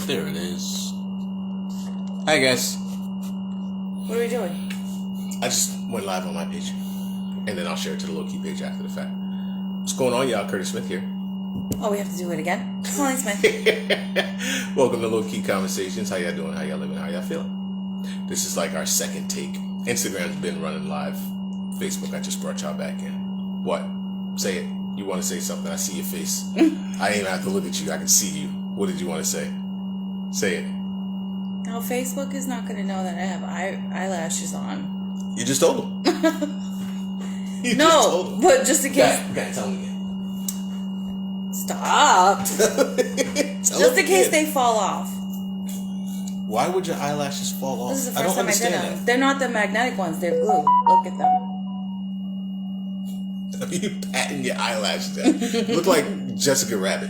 There it is. Hi guys. What are we doing? I just went live on my page. And then I'll share it to the low-key page after the fact. What's going on, y'all? Curtis Smith here. Oh, we have to do it again? Molly Smith. Welcome to Low-Key Conversations. How y'all doing? How y'all living? How y'all feeling? This is like our second take. Instagram's been running live. Facebook, I just brought y'all back in. What? Say it. You want to say something? I see your face. I didn't even have to look at you. I can see you. What did you want to say? Say it. No, Facebook is not going to know that I have eyelashes on. You just told them. No, but just in case. Okay, tell me again. Stop. Just in case they fall off. Why would your eyelashes fall off? This is the first time I did them. That. They're not the magnetic ones. They're glue. Look at them. You patting your eyelashes out. Look like Jessica Rabbit.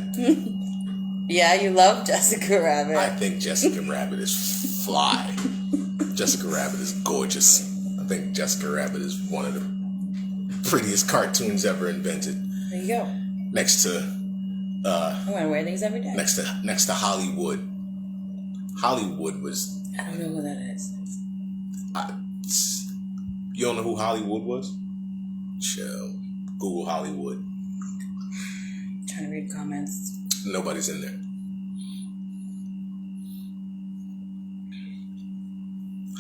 Yeah, you love Jessica Rabbit. I think Jessica Rabbit is fly. Jessica Rabbit is gorgeous. I think Jessica Rabbit is one of the prettiest cartoons ever invented. There you go. Next to I'm gonna wear these every day. Next to Hollywood. Hollywood was. I don't know who that is. You don't know who Hollywood was? Chill. Google Hollywood. I'm trying to read comments. Nobody's in there.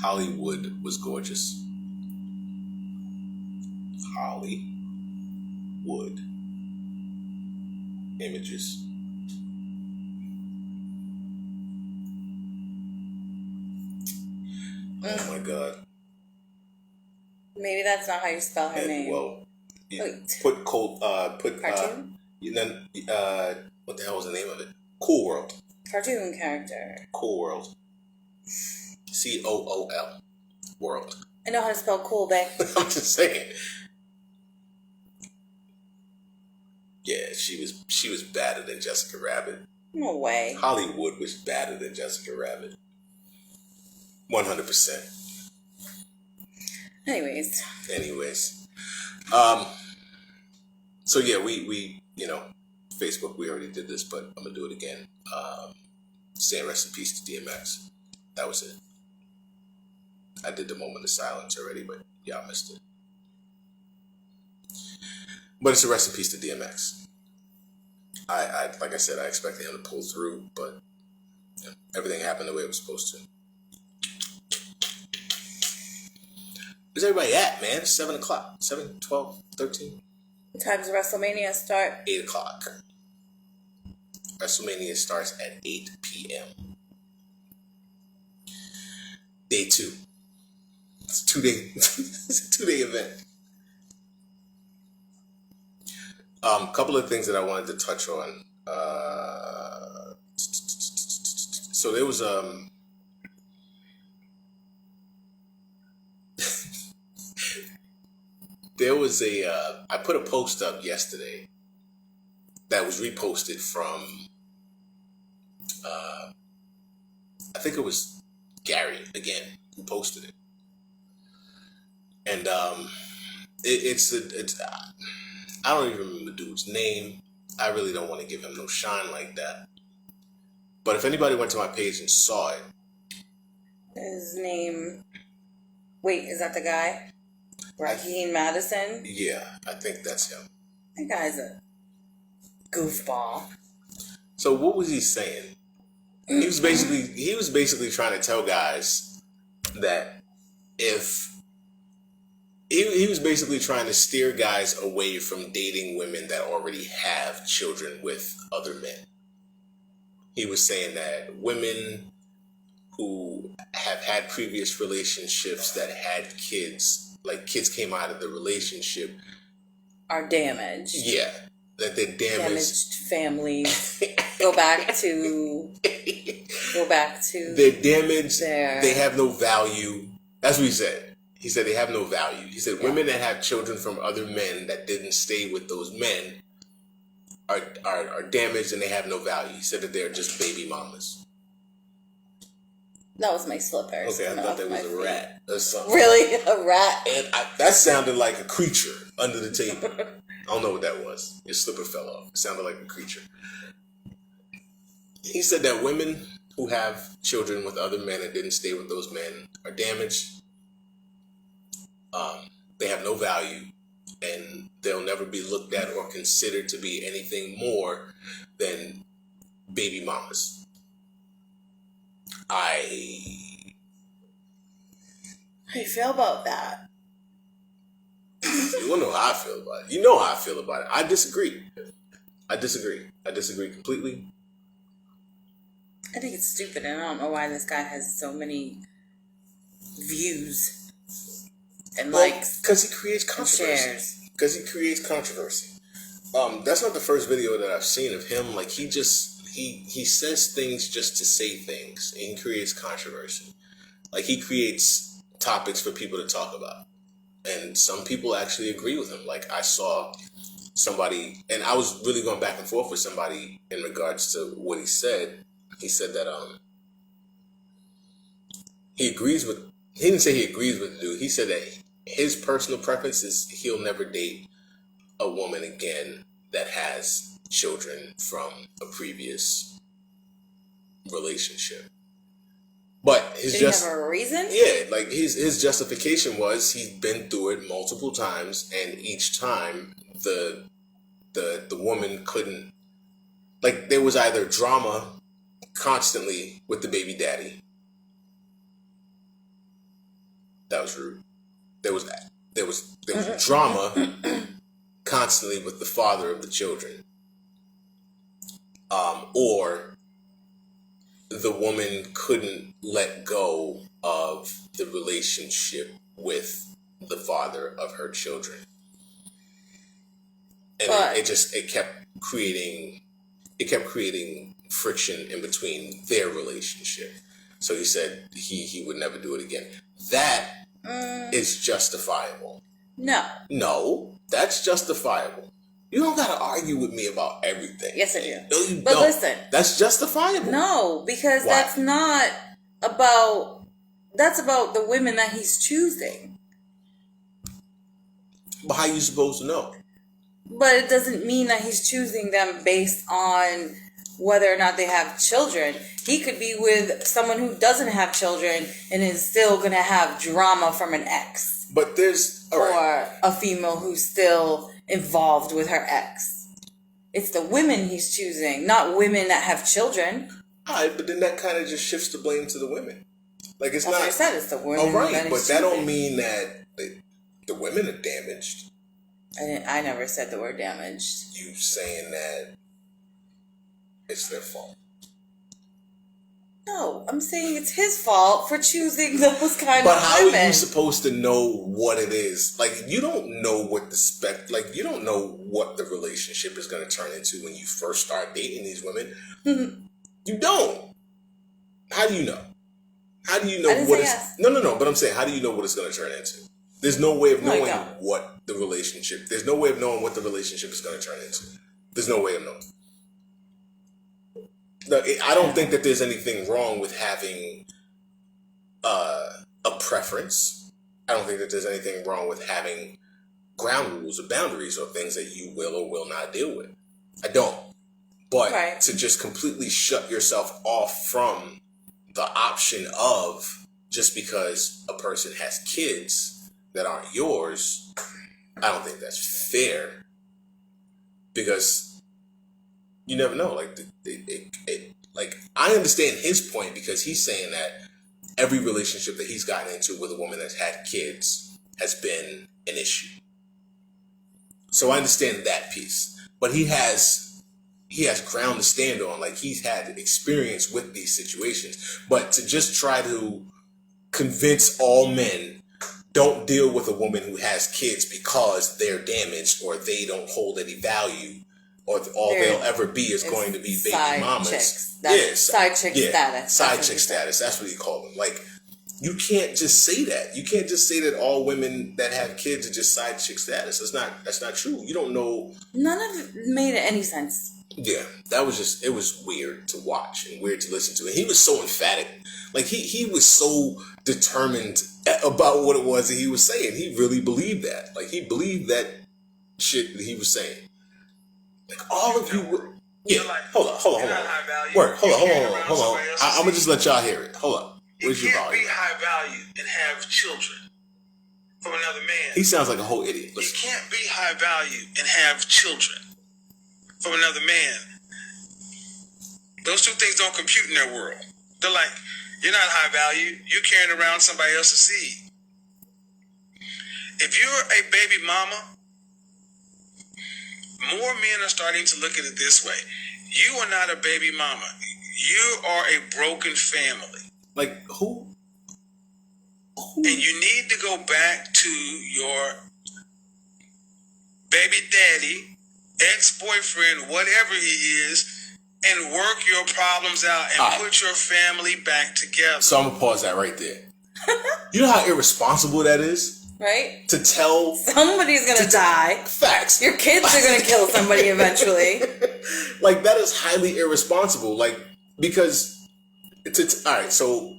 Hollywood was gorgeous. Hollywood. Images. Oh my God. Maybe that's not how you spell her name. Well, Wait. put Cartoon? What the hell was the name of it? Cool World. Cartoon character. Cool World. COOL. World. I know how to spell cool, babe. I'm just saying. Yeah, she was badder than Jessica Rabbit. No way. Hollywood was badder than Jessica Rabbit. 100%. Anyways. So yeah, we Facebook, we already did this, but I'm gonna do it again. Saying rest in peace to DMX. That was it. I did the moment of silence already, but y'all missed it. But it's a rest in peace to DMX. I like I said, I expected him to pull through, but everything happened the way it was supposed to. Where's everybody at, man? 7 o'clock. 7, 12, 13? What time does WrestleMania start? 8 o'clock. WrestleMania starts at 8 p.m. Day 2. It's a 2-day it's a 2-day event. Couple of things that I wanted to touch on. So there was I put a post up yesterday that was reposted from I think it was Gary again who posted it, and it's I don't even remember the dude's name. I really don't want to give him no shine like that. But if anybody went to my page and saw it, His name. Wait, is that the guy? Raheem Madison? Yeah, I think that's him. That guy's a goofball. So what was he saying? He was basically trying to tell guys that if he was basically trying to steer guys away from dating women that already have children with other men. He was saying that women who have had previous relationships that had kids, like kids came out of the relationship, are damaged. Yeah, that they're damaged families. Go back to. They're damaged. They have no value. That's what he said. He said they have no value. He said women that have children from other men that didn't stay with those men are damaged and they have no value. He said that they're just baby mamas. That was my slippers. Okay, I thought that was a rat or something. Really? A rat? And that sounded like a creature under the table. I don't know what that was. Your slipper fell off. It sounded like a creature. He said that women who have children with other men and didn't stay with those men are damaged. They have no value, and they'll never be looked at or considered to be anything more than baby mamas. How do you feel about that? You don't know how I feel about it. You know how I feel about it. I disagree. I disagree completely. I think it's stupid, and I don't know why this guy has so many views and likes. Because he creates controversy. That's not the first video that I've seen of him. Like, he says things just to say things, and he creates controversy. Like, he creates topics for people to talk about. And some people actually agree with him. Like, I saw somebody, and I was really going back and forth with somebody in regards to what he said. He said that he didn't say he agrees with the dude. He said that his personal preference is he'll never date a woman again that has children from a previous relationship. But Did he have a reason? Yeah, like his justification was he's been through it multiple times, and each time the woman couldn't, like, there was either drama constantly with the baby daddy. That was rude. There was drama constantly with the father of the children, or the woman couldn't let go of the relationship with the father of her children, and it kept creating friction in between their relationship. So he said he would never do it again. That is justifiable. No, that's justifiable. You don't gotta argue with me about everything. Yes, I do. No, you but don't. Listen, that's justifiable. No, because Why? that's not about. That's about the women that he's choosing. But how are you supposed to know? But it doesn't mean that he's choosing them based on whether or not they have children. He could be with someone who doesn't have children and is still going to have drama from an ex. But there's... Or a female who's still involved with her ex. It's the women he's choosing, not women that have children. Alright, but then that kind of just shifts the blame to the women. Like, it's That's not... what I said, it's the women. Oh, right, that but that don't mean that the women are damaged. I never said the word damaged. You saying that it's their fault. No, I'm saying it's his fault for choosing those kind but of how women. are you supposed to know what it is? Like, you don't know what you don't know what the relationship is going to turn into when you first start dating these women. You don't. How do you know? How do you know what it's... Yes. No, but I'm saying, how do you know what it's going to turn into? There's no way of knowing what the relationship... There's no way of knowing what the relationship is going to turn into. There's no way of knowing. No, I don't think that there's anything wrong with having a preference. I don't think that there's anything wrong with having ground rules or boundaries or things that you will or will not deal with. I don't. But to just completely shut yourself off from the option of just because a person has kids that aren't yours, I don't think that's fair. Because you never know. Like, like, I understand his point because he's saying that every relationship that he's gotten into with a woman that's had kids has been an issue. So I understand that piece. But he has ground to stand on. Like, he's had experience with these situations. But to just try to convince all men, don't deal with a woman who has kids because they're damaged or they don't hold any value, or all they'll ever be is going to be baby mamas. Side chick status. Side chick status. That's what you call them. Like, you can't just say that. You can't just say that all women that have kids are just side chick status. That's not true. You don't know. None of it made any sense. Yeah, it was weird to watch and weird to listen to. And he was so emphatic. Like, he was so determined about what it was that he was saying. He really believed that. Like, he believed that shit that he was saying. Like, all of you Yeah. Hold on. Work. Hold on. I'm gonna just let y'all hear it. Hold up. Where's your volume? You can't be high value and have children from another man. He sounds like a whole idiot. Listen. You can't be high value and have children from another man. Those two things don't compute in their world. They're like, you're not high value. You're carrying around somebody else's seed. If you're a baby mama, more men are starting to look at it this way. You are not a baby mama. You are a broken family. Like, who? And you need to go back to your baby daddy, ex-boyfriend, whatever he is, and work your problems out and put your family back together. So I'm going to pause that right there. You know how irresponsible that is? Right? To tell... Somebody's going to die. Facts. Your kids are going to kill somebody eventually. Like, that is highly irresponsible. Like, because... Alright, so...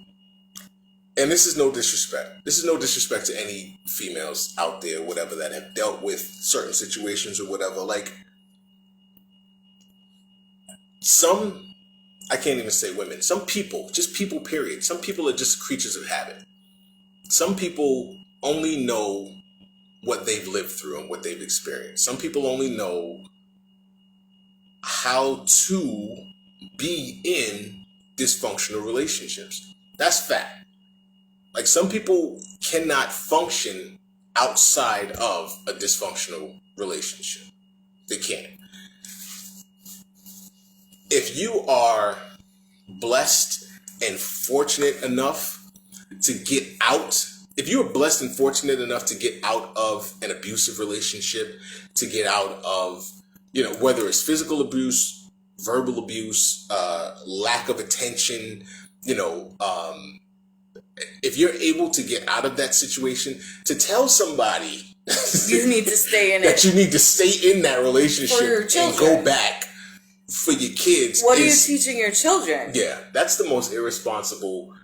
And this is no disrespect. This is no disrespect to any females out there, whatever, that have dealt with certain situations or whatever. Like, some, I can't even say women, some people, just people, period. Some people are just creatures of habit. Some people only know what they've lived through and what they've experienced. Some people only know how to be in dysfunctional relationships. That's fact. Like, some people cannot function outside of a dysfunctional relationship. They can't. If you are blessed and fortunate enough to get out, if you are blessed and fortunate enough to get out of an abusive relationship, to get out of, whether it's physical abuse, verbal abuse, lack of attention, if you're able to get out of that situation, to tell somebody you need to stay in that you need to stay in that relationship and go back for your kids. What are you teaching your children? Yeah, that's the most irresponsible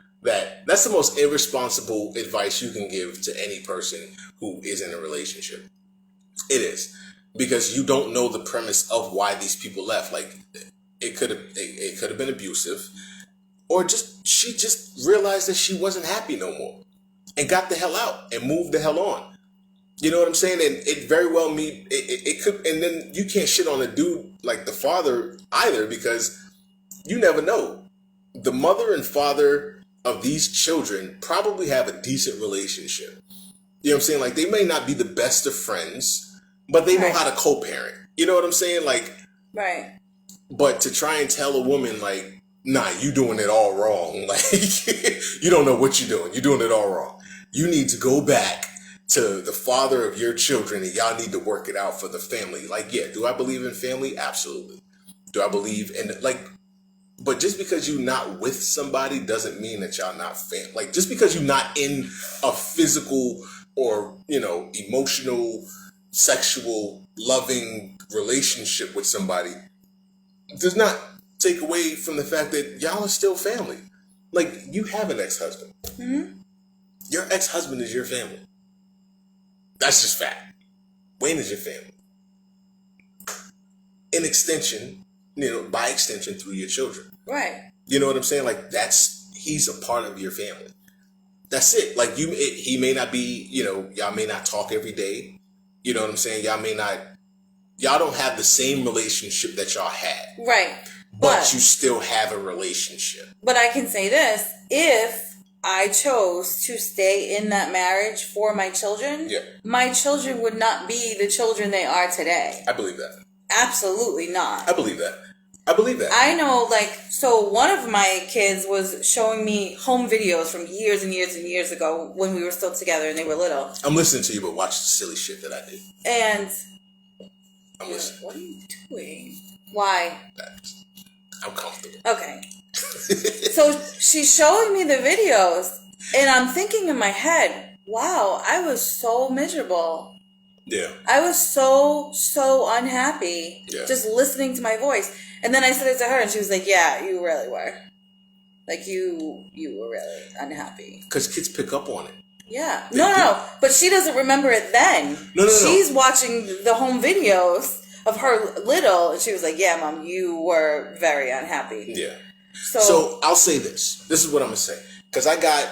advice you can give to any person who is in a relationship. It is. Because you don't know the premise of why these people left. Like, it could have been abusive. Or she just realized that she wasn't happy no more and got the hell out and moved the hell on. You know what I'm saying? And it very well it could, and then you can't shit on a dude like the father either, because you never know. The mother and father of these children probably have a decent relationship. You know what I'm saying? Like, they may not be the best of friends, but they know how to co-parent. You know what I'm saying? Like, right. But to try and tell a woman, like, nah, you doing it all wrong. Like, you don't know what you're doing. You're doing it all wrong. You need to go back to the father of your children and y'all need to work it out for the family. Like, yeah, do I believe in family? Absolutely. Do I believe in, but just because you're not with somebody doesn't mean that y'all not family. Like, just because you're not in a physical or, emotional, sexual, loving relationship with somebody does not take away from the fact that y'all are still family. Like, you have an ex-husband. Mm-hmm. Your ex-husband is your family. That's just fact. Wayne is your family. In extension, by extension through your children. Right. You know what I'm saying? Like, he's a part of your family. That's it. Like, he may not be, y'all may not talk every day. You know what I'm saying? Y'all don't have the same relationship that y'all had. Right. But you still have a relationship. But I can say this, if I chose to stay in that marriage for my children, my children would not be the children they are today. I believe that. Absolutely not. I believe that. I know, so one of my kids was showing me home videos from years and years and years ago when we were still together and they were little. I'm listening to you, but watch the silly shit that I do. And I'm listening. What are you doing? Why? I'm comfortable. Okay. So she's showing me the videos, and I'm thinking in my head, wow, I was so miserable. Yeah. I was so unhappy just listening to my voice. And then I said it to her, and she was like, yeah, you really were. Like, you were really unhappy. Because kids pick up on it. Yeah. No. But she doesn't remember it then. No. She's watching the home videos of her little, and she was like, "Yeah, Mom, you were very unhappy." Yeah. So, So I'll say this. This is what I'm gonna say, because I got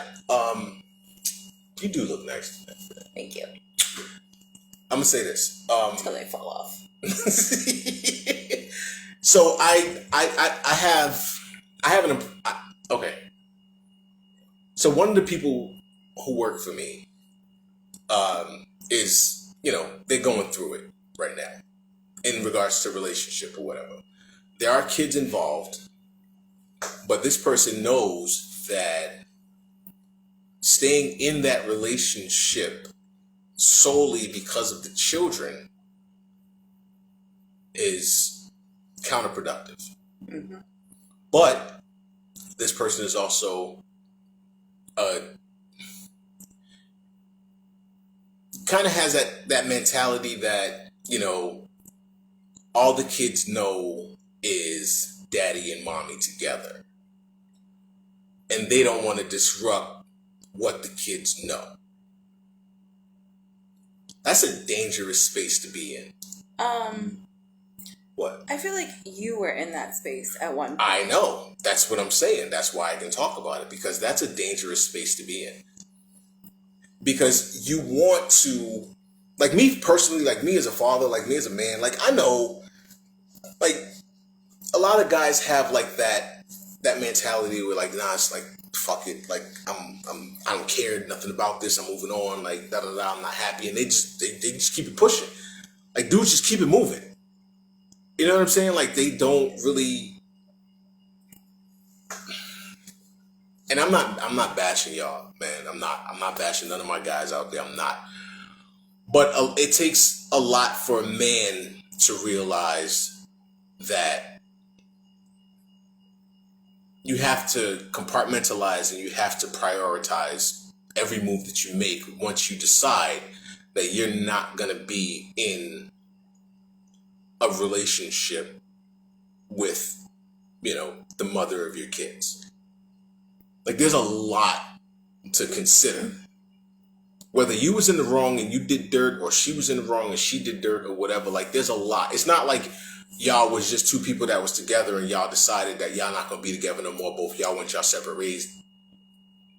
you do look nice. thank you. I'm gonna say this. Until they fall off. So I have okay. So one of the people who work for me is, they're going through it right now in regards to relationship or whatever. There are kids involved, but this person knows that staying in that relationship solely because of the children is counterproductive. Mm-hmm. But this person is also kind of has that mentality that, all the kids know is daddy and mommy together. And they don't want to disrupt what the kids know. That's a dangerous space to be in. What? I feel like you were in that space at one point. I know. That's what I'm saying. That's why I can talk about it, because that's a dangerous space to be in. Because you want to, like me personally, like me as a father, like me as a man, like I know, like a lot of guys have like that mentality where like, nah, it's like, fuck it, like I don't care nothing about this, I'm moving on, like da da da, I'm not happy, and they just keep it pushing. Like dudes just keep it moving. You know what I'm saying? Like they don't really. And I'm not bashing y'all, man. I'm not bashing none of my guys out there. I'm not. But it takes a lot for a man to realize that you have to compartmentalize and you have to prioritize every move that you make once you decide that you're not going to be in a relationship with, the mother of your kids. Like there's a lot to consider. Whether you was in the wrong and you did dirt, or she was in the wrong and she did dirt, or whatever, like there's a lot. It's not like y'all was just two people that was together and y'all decided that y'all not gonna be together no more. Both of y'all went y'all separate ways.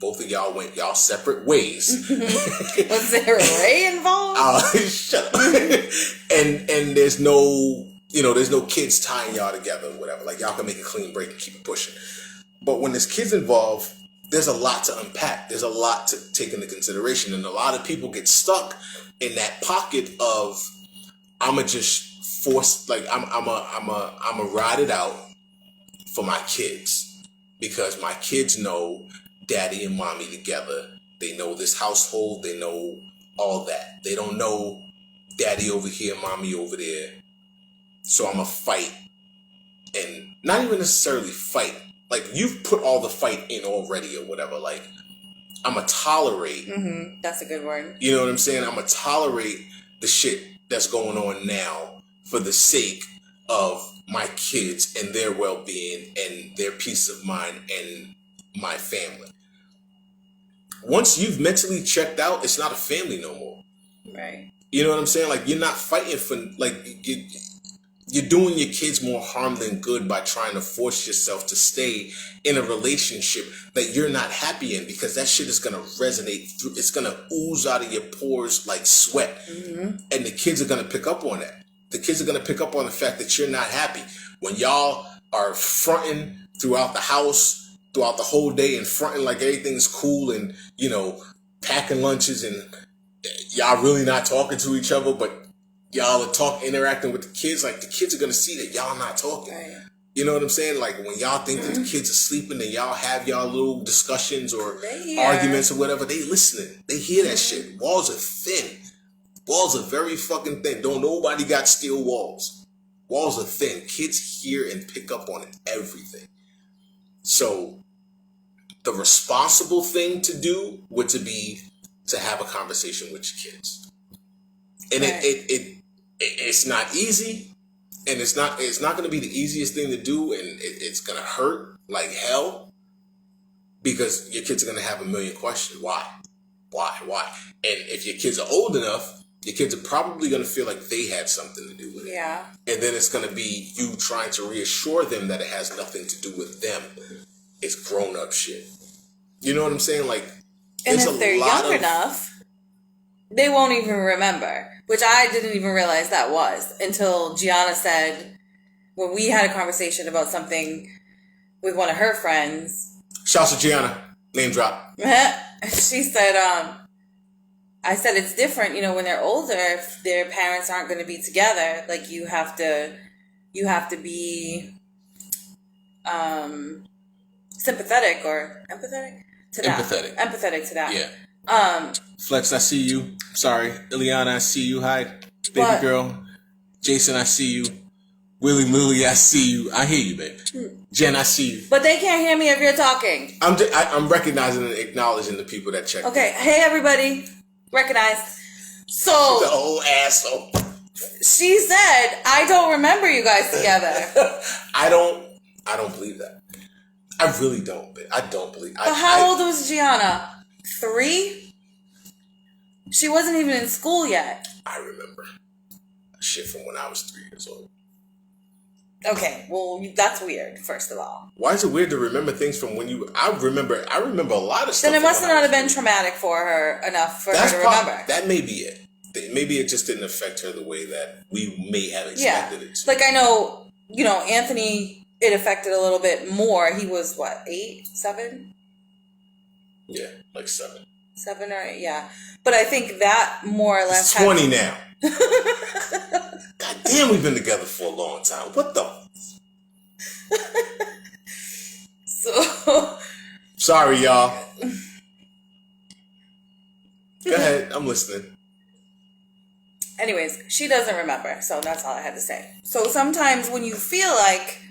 Both of y'all went y'all separate ways. Was there a Ray involved? Shut up. and there's no, there's no kids tying y'all together or whatever. Like y'all can make a clean break and keep it pushing. But when there's kids involved, there's a lot to unpack. There's a lot to take into consideration. And a lot of people get stuck in that pocket of, I'ma just force, like I'ma ride it out for my kids. Because my kids know daddy and mommy together. They know this household. They know all that. They don't know daddy over here, mommy over there. So I'ma fight. And not even necessarily fight. Like, you've put all the fight in already or whatever. Like, I'm going to tolerate. Mm-hmm. That's a good word. You know what I'm saying? I'm going to tolerate the shit that's going on now for the sake of my kids and their well-being and their peace of mind and my family. Once you've mentally checked out, it's not a family no more. Right. You know what I'm saying? Like, you're not fighting for, like, you're doing your kids more harm than good by trying to force yourself to stay in a relationship that you're not happy in, because that shit is going to resonate through. It's going to ooze out of your pores like sweat. Mm-hmm. And the kids are going to pick up on that. The kids are going to pick up on the fact that you're not happy. When y'all are fronting throughout the house, throughout the whole day, and fronting like everything's cool and, packing lunches, and y'all really not talking to each other, but y'all are interacting with the kids, like the kids are going to see that y'all not talking. Right. You know what I'm saying? Like when y'all think that the kids are sleeping and y'all have y'all little discussions or arguments or whatever, they listening. They hear that shit. Walls are thin. Walls are very fucking thin. Don't nobody got steel walls. Walls are thin. Kids hear and pick up on everything. So the responsible thing to do would be to have a conversation with your kids. And right. It's not easy, and it's not going to be the easiest thing to do, and it's going to hurt like hell, because your kids are going to have a million questions. Why? And if your kids are old enough, your kids are probably going to feel like they had something to do with it. Yeah. And then it's going to be you trying to reassure them that it has nothing to do with them. It's grown-up shit. You know what I'm saying? Like, and if they're young enough, they won't even remember. Which I didn't even realize that was until Gianna said, when we had a conversation about something with one of her friends. Shouts to Gianna. Name drop. She said, I said it's different, when they're older, if their parents aren't going to be together, like you have to be sympathetic or empathetic to that. Empathetic to that. Yeah. Flex, I see you. Sorry. Ileana, I see you. Hi. Baby girl. Jason, I see you. Willie Lily, I see you. I hear you, babe. Jen, I see you. But they can't hear me if you're talking. I'm recognizing and acknowledging the people that check. Okay. Hey, everybody. Recognized. So. The whole asshole. She said, I don't remember you guys together. I don't believe that. I really don't. I don't believe. But how old was Gianna? 3? She wasn't even in school yet. I remember shit from when I was 3 years old. Okay, well, that's weird, first of all. Why is it weird to remember things from when you... I remember a lot of stuff. Then it must not have been traumatic for her enough for her to remember. That may be it. Maybe it just didn't affect her the way that we may have expected it to. Like, I know, Anthony, it affected a little bit more. He was, 8? 7? Yeah, like 7. 7 or 8, yeah. But I think that more or less... He's 20 now. God damn, we've been together for a long time. What the... So... Sorry, y'all. Go ahead, I'm listening. Anyways, she doesn't remember, so that's all I had to say. So sometimes when you feel like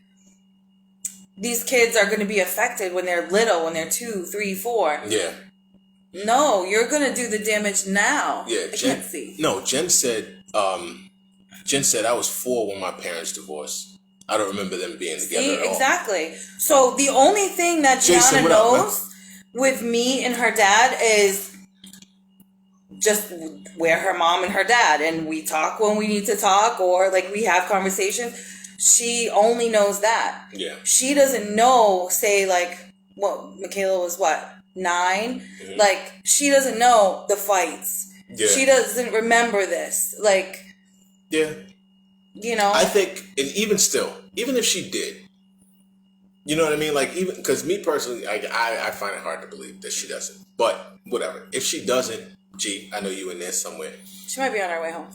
these kids are going to be affected when they're little, when they're 2, 3, 4... Yeah. No, you're going to do the damage now. Yeah, I can't see. No, Jen said I was 4 when my parents divorced. I don't remember them being together at all. Exactly. So the only thing that Gianna knows with me and her dad is just where her mom and her dad, and we talk when we need to talk, or like we have conversations. She only knows that. Yeah. She doesn't know, say like, Michaela was 9? Mm-hmm. Like, she doesn't know the fights. Yeah. She doesn't remember this. Like, yeah. I think, and even still, even if she did, you know what I mean? Like, even, because me personally, I find it hard to believe that she doesn't. But, whatever. If she doesn't, I know you in there somewhere. She might be on her way home.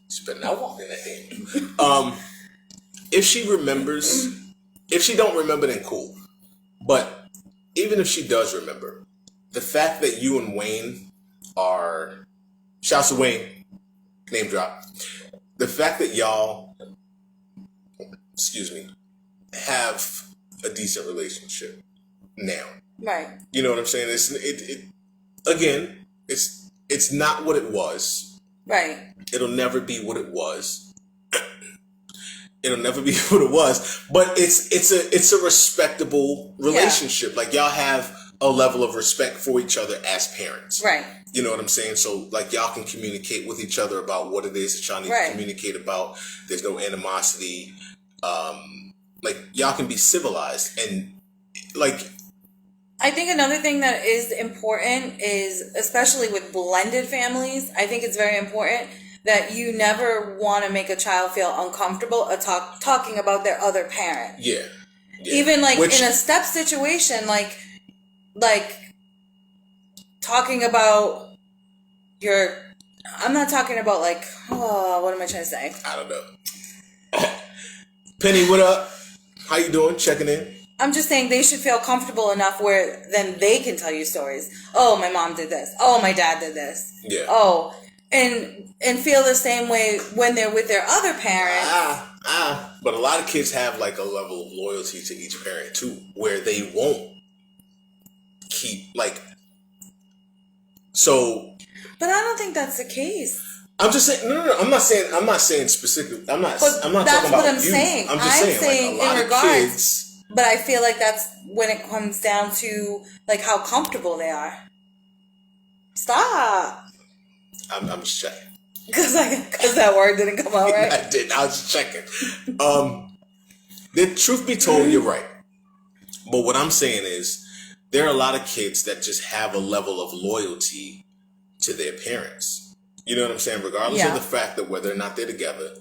She better not walk in that damn. If she remembers, if she don't remember, then cool. But, even if she does remember, the fact that you and Wayne are... Shouts to Wayne. Name drop. The fact that y'all... Excuse me. Have a decent relationship now. Right. You know what I'm saying? Again, it's not what it was. Right. It'll never be what it was. It'll never be what it was, but it's a respectable relationship. Yeah. Like, y'all have a level of respect for each other as parents. Right. You know what I'm saying? So, like, y'all can communicate with each other about what it is that y'all need to communicate about. There's no animosity. Like, y'all can be civilized. And, like... I think another thing that is important is, especially with blended families, I think it's very important that you never want to make a child feel uncomfortable talking about their other parent. Yeah. Even like in a step situation, like talking about I'm not talking about like, what am I trying to say? I don't know. Penny, what up? How you doing? Checking in. I'm just saying they should feel comfortable enough where then they can tell you stories. Oh, my mom did this. Oh, my dad did this. Yeah. Oh, and feel the same way when they're with their other parents. But a lot of kids have like a level of loyalty to each parent too, where they won't keep like. So. But I don't think that's the case. I'm just saying. No. I'm not saying specifically. I'm not talking about that's what I'm saying. I'm just saying like, a lot in of regards. kids. But I feel like that's when it comes down to like how comfortable they are. Stop. I'm just checking. Because that word didn't come out right. I did. I was just checking. The truth be told, you're right. But what I'm saying is, there are a lot of kids that just have a level of loyalty to their parents. You know what I'm saying? Regardless of the fact that whether or not they're together.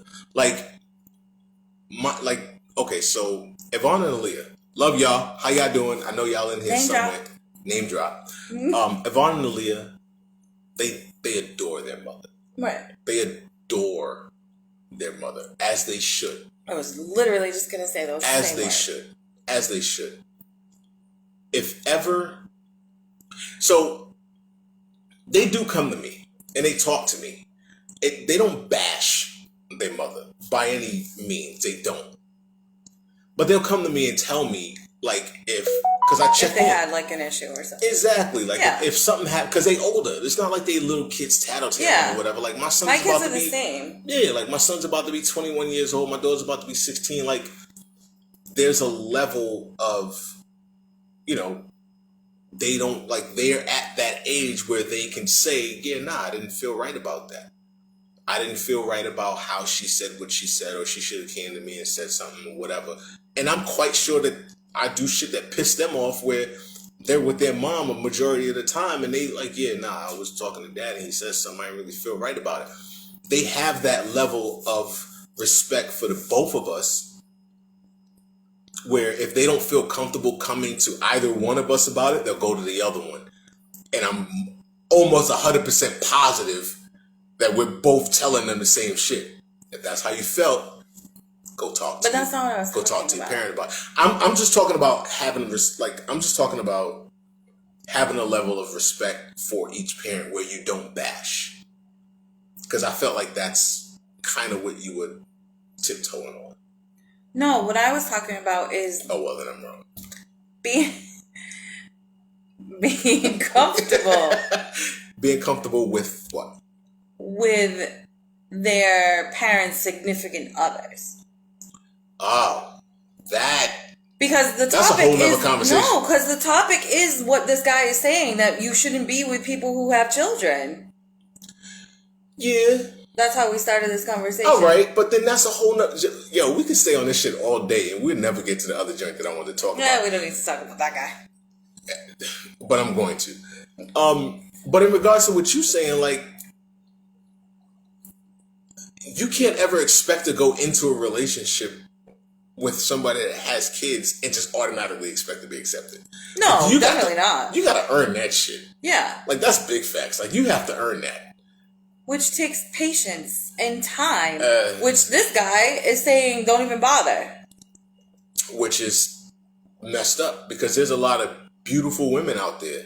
Okay, so Yvonne and Aaliyah, love y'all. How y'all doing? I know y'all in here somewhere. Name drop. Yvonne and Aaliyah, they adore their mother. Right. They adore their mother, as they should. I was literally just gonna say those. As they should. As they should. If ever, so they do come to me and they talk to me. They don't bash their mother by any means. They don't. But they'll come to me and tell me, because I check if they had an issue or something. Exactly. If something happened, because they older. It's not like they little kids tattletale or whatever. My son's my about kids to are be the same. Yeah, my son's about to be 21 years old. My daughter's about to be 16. There's a level of, they don't, they're at that age where they can say, I didn't feel right about that. I didn't feel right about how she said what she said, or she should have came to me and said something or whatever. And I'm quite sure that I do shit that pissed them off where they're with their mom a majority of the time and they I was talking to dad and he said something, I didn't really feel right about it. They have that level of respect for the both of us where if they don't feel comfortable coming to either one of us about it, they'll go to the other one. And I'm almost 100% positive that we're both telling them the same shit. If that's how you felt, go talk to. But that's not what I was. Go talk to your parent about. I'm just talking about having I'm just talking about having a level of respect for each parent where you don't bash. Because I felt like that's kind of what you were tiptoeing on. No, what I was talking about is. Oh well, then I'm wrong. Being comfortable. Being comfortable with what? With their parents' significant others. Oh, that. Because the that's topic a whole nother is conversation. No, because the topic is what this guy is saying, that you shouldn't be with people who have children. Yeah. That's how we started this conversation. All right, but then that's a whole nother. Yo, we can stay on this shit all day, and we'll never get to the other joint that I want to talk about. Yeah, we don't need to talk about that guy. But I'm going to. But in regards to what you're saying, you can't ever expect to go into a relationship with somebody that has kids and just automatically expect to be accepted. No, definitely not. You gotta earn that shit. Yeah. That's big facts. You have to earn that. Which takes patience and time. Which this guy is saying don't even bother. Which is messed up because there's a lot of beautiful women out there.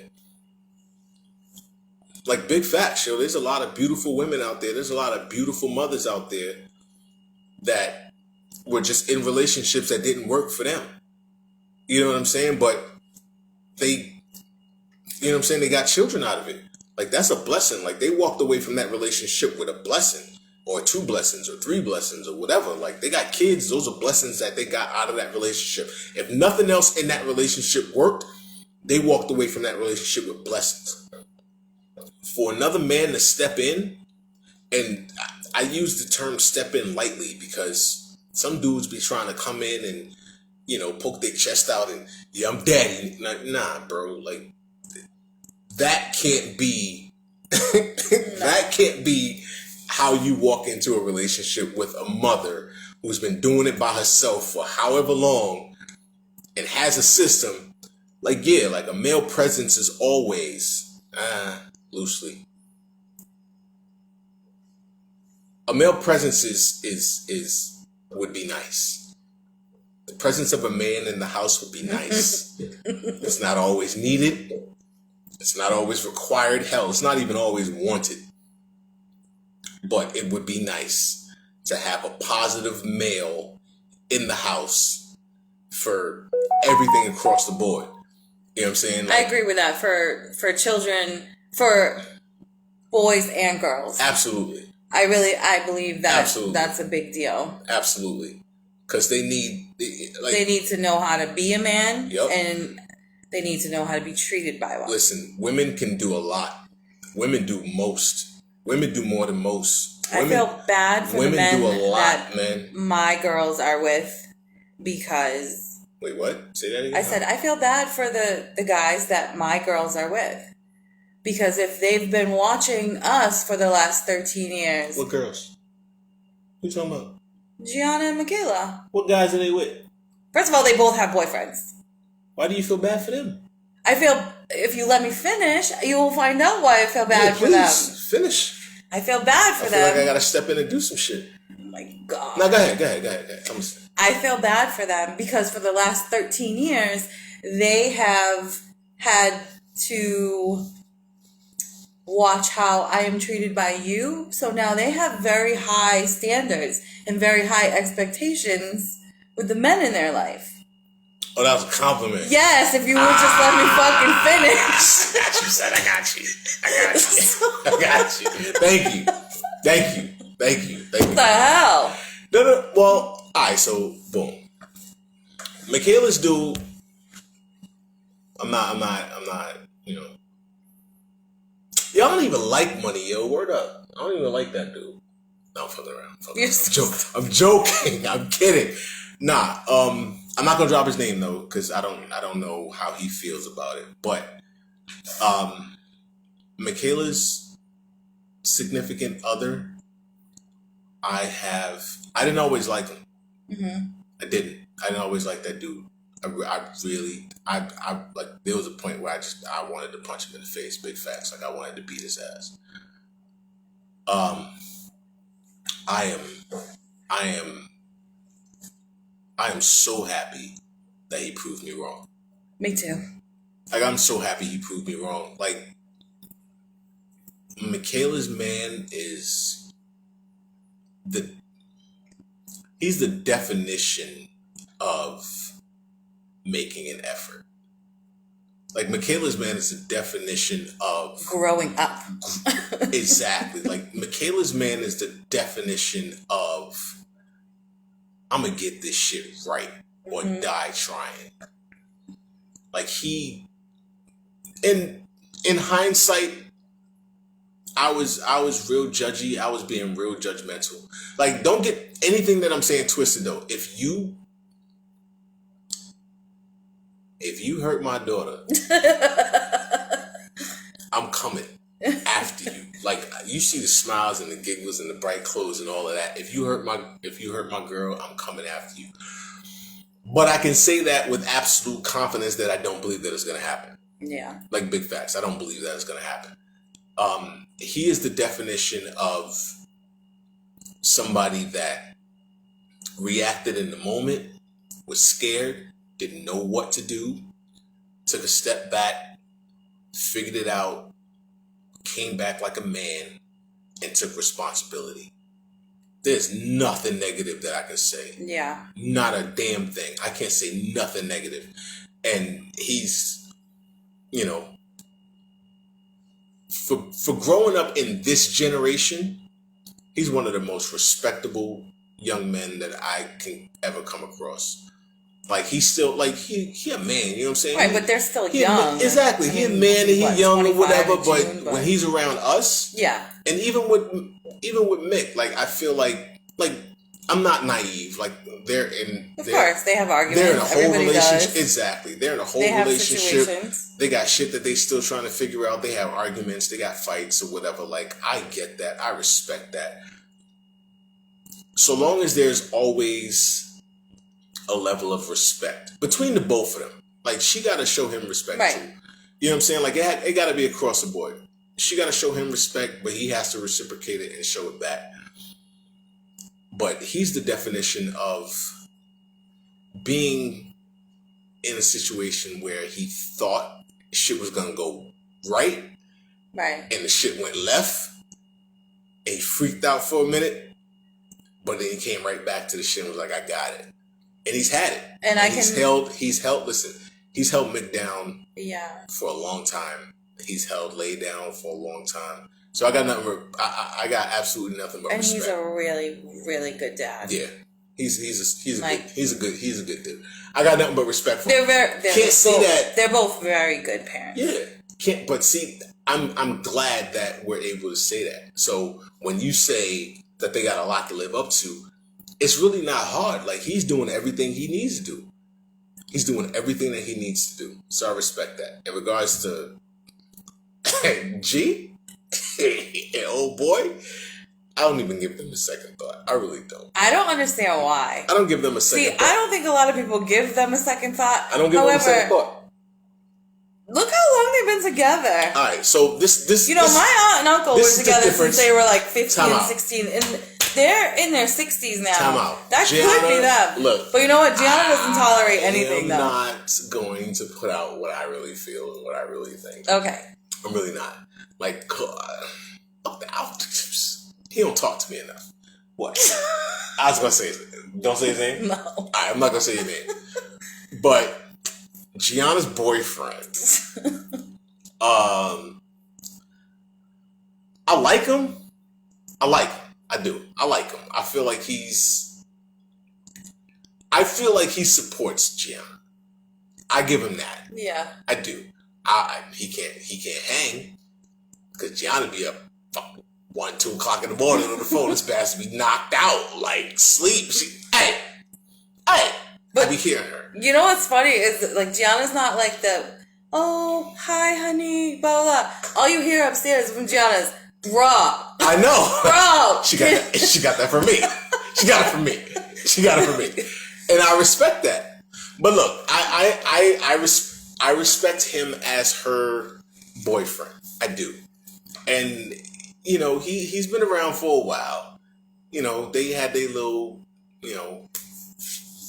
Big facts, yo. There's a lot of beautiful women out there. There's a lot of beautiful mothers out there that were just in relationships that didn't work for them. You know what I'm saying? But they got children out of it. That's a blessing. They walked away from that relationship with a blessing or 2 blessings or 3 blessings or whatever. They got kids. Those are blessings that they got out of that relationship. If nothing else in that relationship worked, they walked away from that relationship with blessings. For another man to step in, and I use the term step in lightly because some dudes be trying to come in and, poke their chest out and, I'm daddy. Nah, bro. That can't be, that can't be how you walk into a relationship with a mother who's been doing it by herself for however long and has a system. A male presence is always, loosely. A male presence is would be nice. The presence of a man in the house would be nice. It's not always needed. It's not always required. Hell, it's not even always wanted. But it would be nice to have a positive male in the house for everything across the board. You know what I'm saying? I agree with that for children, for boys and girls. Absolutely. I believe that Absolutely. That's a big deal. Absolutely. Because they need to know how to be a man. Yep. And they need to know how to be treated by one. Listen, women can do a lot. Women do most. Women do more than most. I feel bad for the men that my girls are with because... Wait, what? Say that again? I said, I feel bad for the guys that my girls are with. Because if they've been watching us for the last 13 years... What girls? Who you talking about? Gianna and Michaela. What guys are they with? First of all, they both have boyfriends. Why do you feel bad for them? I feel, if you let me finish, you will find out why I feel bad for them. Finish. I feel bad for them. I feel like I gotta step in and do some shit. Oh my God. No, go ahead. I feel bad for them because for the last 13 years, they have had to watch how I am treated by you. So now they have very high standards and very high expectations with the men in their life. Oh, that was a compliment. Yes, if you would just let me fucking finish. I got you, son. I got you. Thank you. What the hell? No. Well, alright, so boom. Michaela's dude. I'm not, Y'all don't even like money, yo. Word up. I don't even like that dude. No, I'm fucking around. I'm joking. I'm kidding. Nah, I'm not gonna drop his name though, because I don't know how he feels about it. But Michaela's significant other, I didn't always like him. Mm-hmm. I didn't always like that dude. I like, there was a point where I wanted to punch him in the face, big facts. Like, I wanted to beat his ass. I am so happy that he proved me wrong. Me too. Like, I'm so happy he proved me wrong. Like, Michaelas Man is he's the definition of making an effort. Like, Michaelas Man is the definition of growing up. Exactly. Like, Michaelas Man is the definition of I'm gonna get this shit right or die trying. Like, in hindsight, I was real judgy. I was being real judgmental. Like, don't get anything that I'm saying twisted though. If you hurt my daughter, I'm coming after you. Like, you see the smiles and the giggles and the bright clothes and all of that. If you hurt my girl, I'm coming after you. But I can say that with absolute confidence that I don't believe that it's gonna happen. Yeah. Like, big facts. I don't believe that it's gonna happen. He is the definition of somebody that reacted in the moment, was scared, didn't know what to do, took a step back, figured it out, came back like a man, and took responsibility. There's nothing negative that I can say. Yeah. Not a damn thing. I can't say nothing negative. And he's, for growing up in this generation, he's one of the most respectable young men that I can ever come across. Like, he's still, like, he a man, you know what I'm saying? Right, but they're still young. Exactly. He's a man and he's young or whatever, but when he's around us, yeah. And even with Mick, like, I feel like I'm not naive. Like, of course, they have arguments. They're in a whole Everybody relationship. does. Exactly. They're in a whole relationship. They got shit that they still trying to figure out. They have arguments. They got fights or whatever. Like, I get that. I respect that. So long as there's always a level of respect between the both of them. Like, she got to show him respect too. You know what I'm saying? Like, it got to be across the board. She got to show him respect, but he has to reciprocate it and show it back. But he's the definition of being in a situation where he thought shit was going to go right. Right. And the shit went left. And he freaked out for a minute. But then he came right back to the shit and was like, I got it. And he's had it. And he's held Mick down for a long time. He's held Lay down for a long time. So I got nothing. I got absolutely nothing but respect. And he's a really, really good dad. Yeah, he's a good dude. I got nothing but respect for him. They're both very good parents. Yeah, but see, I'm glad that we're able to say that. So when you say that they got a lot to live up to, it's really not hard. Like, he's doing everything he needs to do. He's doing everything that he needs to do. So I respect that. In regards to G, and old boy, I don't even give them a second thought. I really don't. I don't understand why. I don't give them a second thought. I don't think a lot of people give them a second thought. I don't give them a second thought. Look how long they've been together. All right, so this my aunt and uncle were together since they were like 15 and 16, and they're in their 60s now. Time out. That Gianna, could be them. Look, but you know what? Gianna doesn't tolerate anything, I'm though. not going to put out what I really feel and what I really think. Okay. I'm really not. Like, he don't talk to me enough. What? I was gonna say his name. Don't say his name? No. All right, I'm not gonna say his name. But Gianna's boyfriend, I like him. I do. I like him. I feel like he supports Gianna. I give him that. Yeah. I do. He can't hang because Gianna be up 1, 2 o'clock in the morning on the phone. This bastard be knocked out, like sleep. Hey. But I be hearing her. You know what's funny is that, like, Gianna's not like the, oh, hi, honey, blah, blah, blah. All you hear upstairs from Gianna's, bruh. I know. Bro. She got that from me. She got it from me. And I respect that. But look, I respect him as her boyfriend. I do. And, you know, he's been around for a while. You know, they had their little, you know,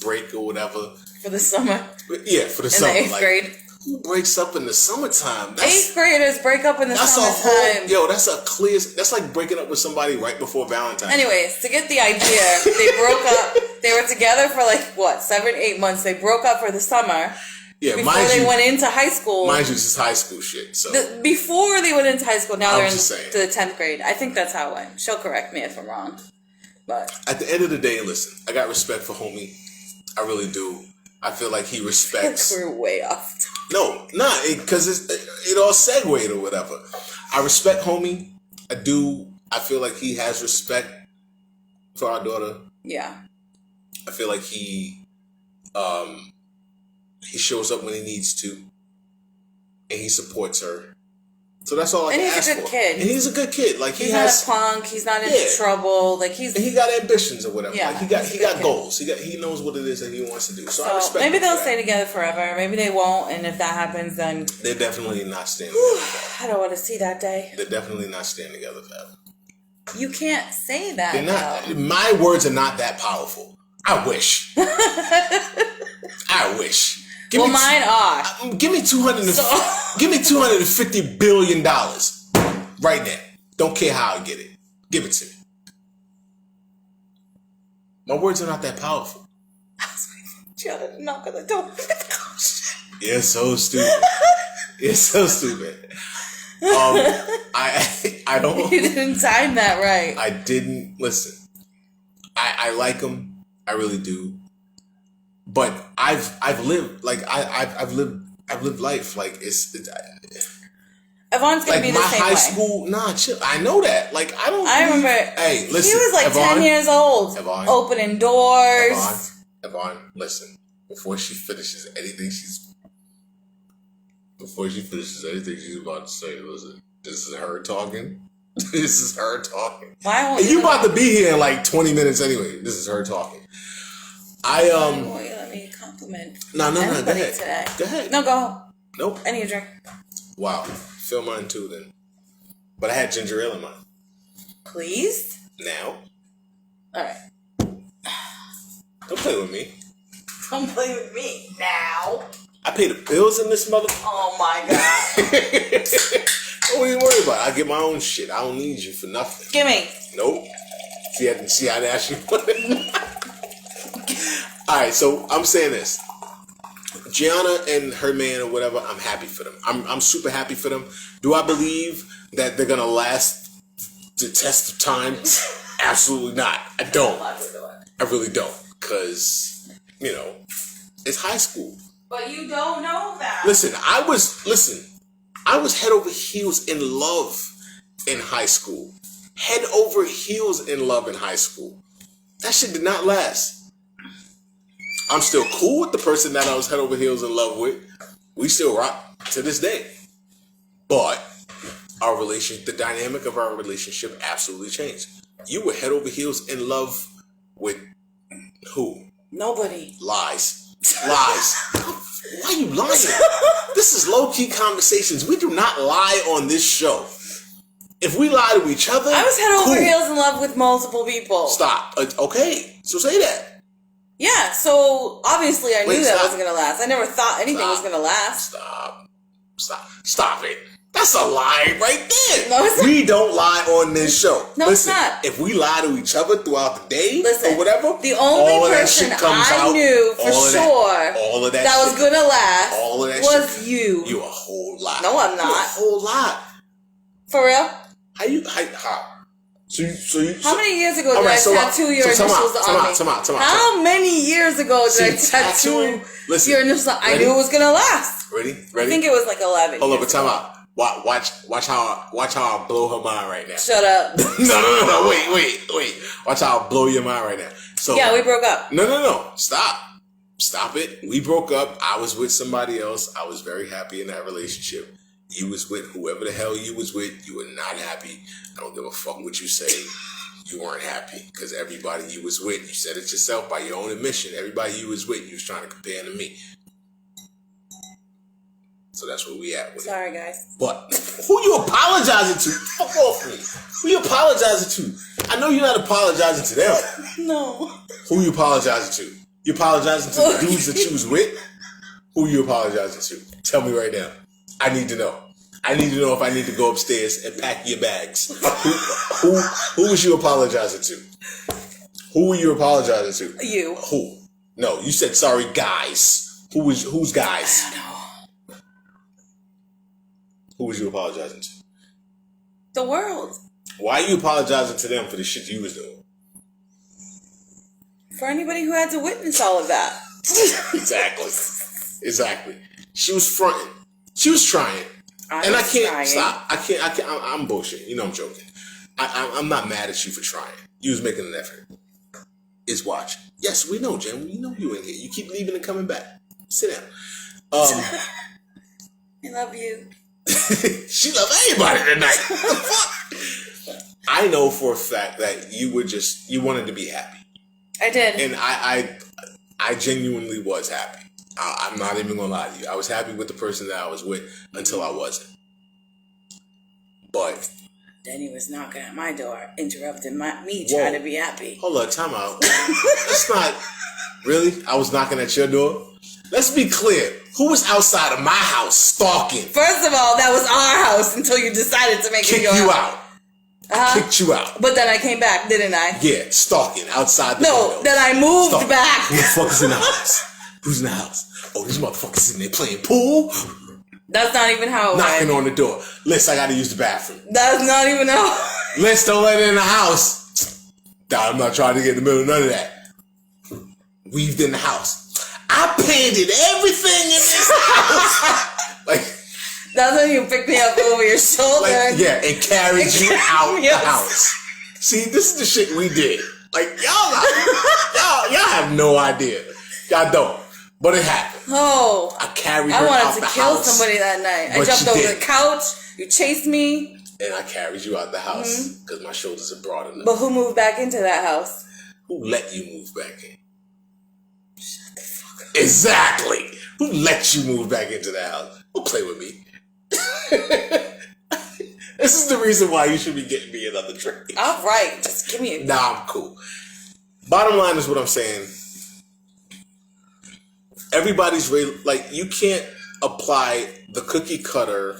break or whatever. For the summer. Yeah, for the summer. In the 8th grade. Who breaks up in the summertime? 8th graders break up in the summertime. That's like breaking up with somebody right before Valentine's. Anyways, to get the idea, they broke up. They were together for like, 7, 8 months. They broke up for the summer. Yeah, before they went into high school. Mind you, this is high school shit. So before they went into high school, now they're in saying. To the 10th grade. I think that's how it went. She'll correct me if I'm wrong. But at the end of the day, listen, I got respect for homie. I really do. I feel like he respects. We're way off. No, because it all segued or whatever. I respect homie. I do. I feel like he has respect for our daughter. Yeah. I feel like he shows up when he needs to, and he supports her. So that's all I can ask for. And he's a good kid. And he's a good kid. Like he's not a punk. He's not into trouble. Like and he got ambitions or whatever. Yeah, like he got goals. He knows what it is that he wants to do. So I respect. Maybe they'll stay together forever. Maybe they won't. And if that happens, then they're definitely not staying together forever. I don't want to see that day. They're definitely not staying together forever. You can't say that. They're not. Though. My words are not that powerful. I wish. I wish. Mine are. Give me $250 billion right now. Don't care how I get it. Give it to me. My words are not that powerful. I was waiting for Gianna to knock on the door. You're so stupid. You're so stupid. I don't. You didn't time that right. I didn't listen. I like him. I really do. But I've lived like I've lived life like it's Yvonne's gonna like be the same way. My high school, chill. I know that. Like I remember. Hey, listen. He was like Yvonne, 10 years old, opening doors. Yvonne, listen. Before she finishes anything she's about to say, listen. This is her talking. This is her talking. Why won't you about to be here in like 20 minutes anyway. This is her talking. Why won't you let me compliment No. Go ahead. Today. Go ahead. No, go. Nope. I need a drink. Wow. Fill mine too then. But I had ginger ale in mine. Please? Now. Alright. Don't play with me. Don't play with me now. I pay the bills in this mother. Oh my god. Don't even worry about it. I get my own shit. I don't need you for nothing. Gimme. Nope. See, I'd ask you for it. Alright, so I'm saying this. Gianna and her man or whatever, I'm happy for them. I'm super happy for them. Do I believe that they're gonna last the test of time? Absolutely not. I don't. I really don't. Cause, you know, it's high school. But you don't know that. Listen, I was head over heels in love in high school. Head over heels in love in high school. That shit did not last. I'm still cool with the person that I was head over heels in love with. We still rock to this day. But the dynamic of our relationship absolutely changed. You were head over heels in love with who? Nobody. Lies. Lies. Why are you lying? This is low-key conversations. We do not lie on this show. If we lie to each other, I was head over heels in love with multiple people. Stop. Okay, so say that. Yeah, so obviously I knew that wasn't going to last. I never thought anything was going to last. Stop it. That's a lie right there. No, it's not. We don't lie on this show. No, Listen, it's not. If we lie to each other throughout the day or whatever, the only person I knew for sure that was going to last was you. You a whole lot. No, I'm not. You a whole lot. For real? How? How many years ago did I tattoo your initials on me? How many years ago did I tattoo your initials on me? I knew it was going to last. Ready? I think it was like 11. Hold up, time out. Watch how I blow her mind right now. Shut up. No. Wait. Watch how I blow your mind right now. So yeah, we broke up. No. Stop it. We broke up. I was with somebody else. I was very happy in that relationship. You was with whoever the hell you was with. You were not happy. I don't give a fuck what you say. You weren't happy because everybody you was with, you said it yourself by your own admission. Everybody you was with, you was trying to compare to me. So that's where we at with Sorry, guys. But who you apologizing to? Fuck off me. Who you apologizing to? I know you're not apologizing to them. No. Who you apologizing to? You apologizing to the dudes that you was with? Who you apologizing to? Tell me right now. I need to know. I need to know if I need to go upstairs and pack your bags. Who was you apologizing to? Who were you apologizing to? You. Who? No, you said sorry, guys. Who's guys? I don't know. Who was you apologizing to? The world. Why are you apologizing to them for the shit you was doing? For anybody who had to witness all of that. Exactly. She was fronting. She was trying. I can't trying. Stop. I can't. I'm bullshit. You know I'm joking. I'm not mad at you for trying. You was making an effort. It's watching. Yes, we know, Jen. We know you in here. You keep leaving and coming back. Sit down. I love you. She loved everybody tonight. What the fuck? I know for a fact that you wanted to be happy. I did. And I genuinely was happy. I'm not even gonna lie to you. I was happy with the person that I was with until I wasn't. But then he was knocking at my door, interrupting me trying to be happy. Hold on, time out. That's not really. I was knocking at your door. Let's be clear. Who was outside of my house stalking? First of all, that was our house until you decided to make it your house. Kicked you out. Kicked you out. But then I came back, didn't I? Yeah, stalking outside the window. No, then I moved back. Who the fuck is in the house? Who's in the house? Oh, these motherfuckers in there playing pool? That's not even how it Knocking went. on the door. Liz, I gotta use the bathroom. That's not even how. Liz, don't let it in the house. I'm not trying to get in the middle of none of that. Weaved in the house. I painted everything in this house. That's when you picked me up over your shoulder. And carried you out the house. See, this is the shit we did. Y'all have no idea. Y'all don't. But it happened. Oh. I carried her I out wanted the to kill house, somebody that night. I jumped over the couch. You chased me. And I carried you out the house because my shoulders are broad enough. But who moved back into that house? Who let you move back in? Shut the fuck up. Exactly. Who let you move back into that house? Don't play with me. This is the reason why you should be getting me another drink. All right. Just give me a... Nah, I'm cool. Bottom line is what I'm saying. Everybody's you can't apply the cookie cutter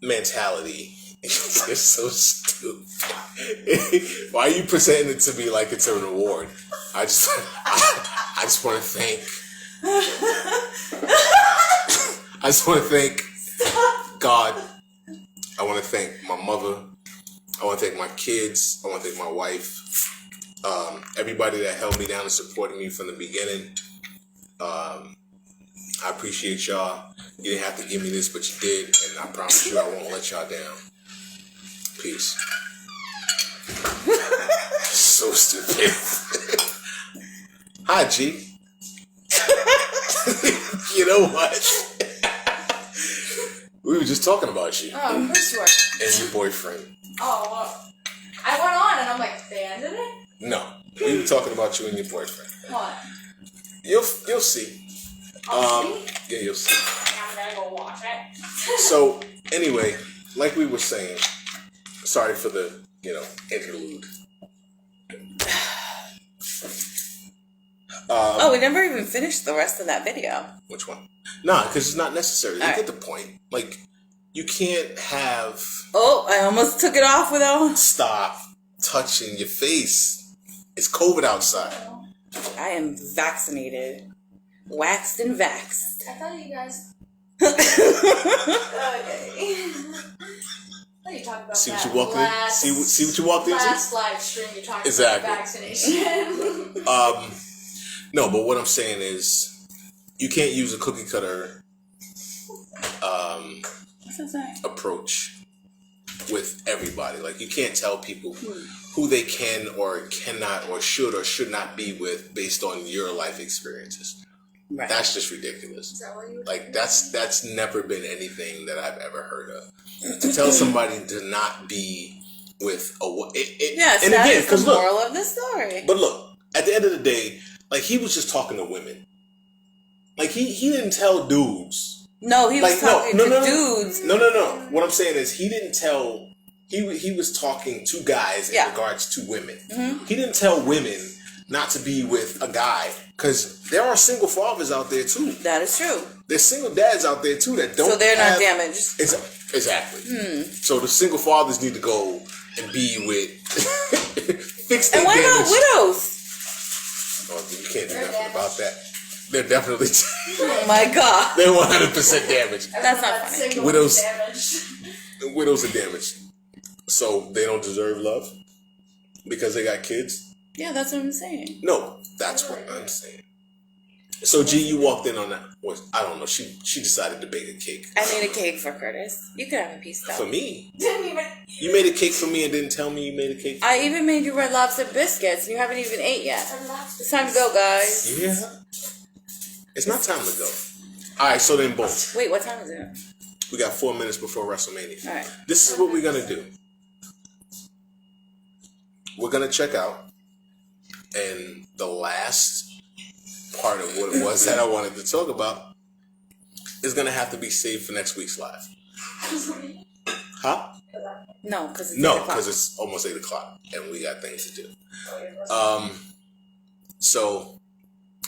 mentality. It's so stupid. Why are you presenting it to me like it's a reward? I just want to thank. I just want to thank God. I want to thank my mother. I want to thank my kids. I want to thank my wife. Everybody that held me down and supported me from the beginning. I appreciate y'all. You didn't have to give me this, but you did, and I promise you I won't let y'all down. Peace. So stupid. Hi, G. You know what? We were just talking about you Oh, of course you are. and your boyfriend. Oh, well, I went on and I'm like, they ended it? No, we were talking about you and your boyfriend. What? You'll see. Yeah, you'll see. I'm gonna go watch it. So anyway, like we were saying, sorry for the interlude. Oh, we never even finished the rest of that video. Which one? Nah, because it's not necessary. You All right. get the point. Like, you can't have Oh, I almost took it off without. stop touching your face. It's COVID outside. I am vaccinated. Waxed and vaxxed. I thought you guys. Okay. What are you talking about? See what that you walked in? last, See what you walked into? Last live stream you talking Exactly. about vaccination. No, but what I'm saying is, you can't use a cookie cutter approach with everybody. Like, you can't tell people who they can or cannot or should not be with based on your life experiences. Right. That's just ridiculous. Is that what you were Like, that's never been anything that I've ever heard of. To tell somebody to not be with Yes, and that again, is the 'cause look, moral of the story. but look, at the end of the day, like, he was just talking to women. Like, he didn't tell dudes. No, he was Like, talking no, to no, no. dudes. No. What I'm saying is, he didn't tell. He was talking to guys in Yeah. regards to women. He didn't tell women not to be with a guy, because there are single fathers out there too. That is true. There's single dads out there too that don't. So they're not have- damaged. Exactly. So the single fathers need to go and be with fix their And what about damage. widows? Oh, you can't do They're nothing damaged. about that. They're definitely Oh my God. they're 100% damaged. That's not Everyone funny. single Widows- is damaged. Widows are damaged, so they don't deserve love because they got kids. Yeah, that's what I'm saying. No, that's what I'm saying. So G, you walked in on that. I don't know. She decided to bake a cake I made a cake for Curtis. You could have a piece for though. me. Didn't even. You made a cake for me and didn't tell me you made a cake. I even made you Red Lobster biscuits and you haven't even ate yet. It's time to go, guys. Yeah. It's not time to go. All right, so then boom. Wait, what time is it? We got 4 minutes before WrestleMania. All right. This is what we're going to do. We're going to check out. And the last part of what it was that I wanted to talk about is going to have to be saved for next week's live. Huh? No, because it's 8 No, o'clock. because it's almost 8 o'clock and we got things to do. So,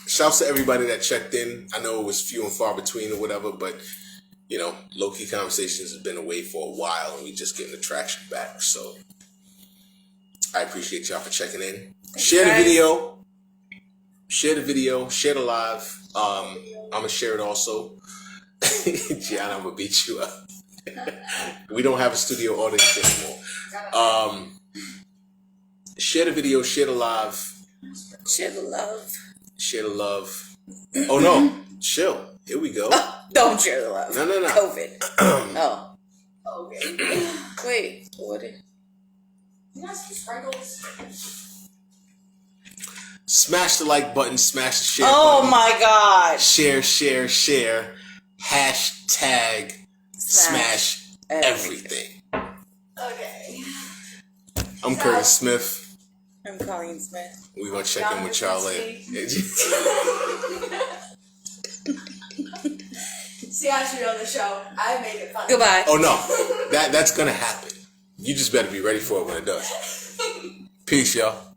shouts to everybody that checked in. I know it was few and far between or whatever, but, low-key conversations have been away for a while and we just getting the traction back. So, I appreciate y'all for checking in. Share the guys. video. Share the live. I'm going to share it also. Gianna, I'm going to beat you up. We don't have a studio audience anymore. Share the video, share the live, Share the love. share the love. Oh no, chill. Here we go. Don't share the love. No. COVID. Oh. Okay. Wait, what? You got some sprinkles? Smash the like button, smash the share Oh button. my gosh. Share. Hashtag smash everything. Okay. I'm Curtis Smith. I'm Colleen Smith. We're going to check in with y'all later. See, I should be on the show. I made it fun. Goodbye. Oh no, that's going to happen. You just better be ready for it when it does. Peace, y'all.